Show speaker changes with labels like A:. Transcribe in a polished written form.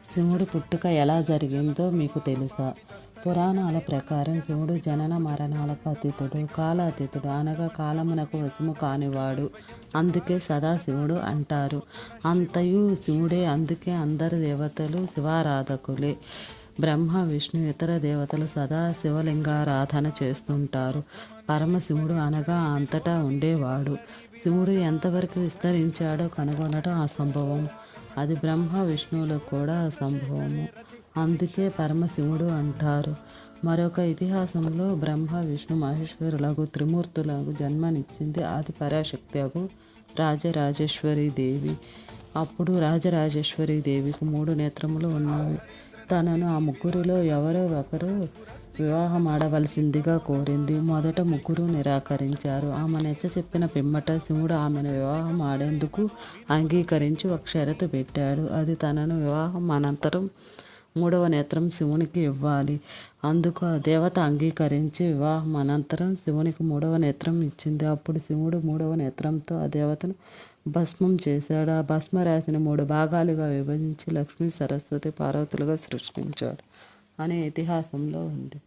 A: శివుడి పుట్టుక ఎలా జరిగిందో మీకు తెలుసా? పురాణాల ప్రకారం శివుడు జనన మరణాలకు అతీతుడు, కాలాతీతుడు, అనగా కాలమునకు వశము కానివాడు. అందుకే సదాశివుడు అంటారు. అంతయు శివుడే, అందుకే అందరు దేవతలు శివారాధకులే. బ్రహ్మ, విష్ణు, ఇతర దేవతలు సదా శివలింగారాధన చేస్తుంటారు. పరమశివుడు అనగా అంతటా ఉండేవాడు. శివుడు ఎంతవరకు విస్తరించాడో కనుగొనడం అసంభవం. అది బ్రహ్మ విష్ణువులకు కూడా అసంభవము. అందుకే పరమశివుడు అంటారు. మరొక ఇతిహాసంలో బ్రహ్మ విష్ణు మహేశ్వరులకు త్రిమూర్తులకు జన్మనిచ్చింది ఆది పరాశక్తియగు రాజరాజేశ్వరి దేవి. అప్పుడు రాజరాజేశ్వరి దేవికి 3 నేత్రములు ఉన్నవి. తనను ఆ ముగ్గురిలో ఎవరో ఒకరు వివాహం ఆడవలసిందిగా కోరింది. మొదట ముగ్గురు నిరాకరించారు. ఆమె చెప్పిన పిమ్మట శివుడు ఆమెను వివాహం ఆడేందుకు అంగీకరించి ఒక షరతు పెట్టాడు. అది తనను వివాహం అనంతరం 3వ నేత్రం శివునికి ఇవ్వాలి. అందుకు ఆ దేవత అంగీకరించి వివాహం అనంతరం శివునికి 3వ నేత్రం ఇచ్చింది. అప్పుడు శివుడు 3వ నేత్రంతో ఆ దేవతను భస్మం చేశాడు. ఆ భస్మరాశిని 3 భాగాలుగా విభజించి లక్ష్మీ, సరస్వతి, పార్వతులుగా సృష్టించాడు అనే ఇతిహాసంలో ఉంది.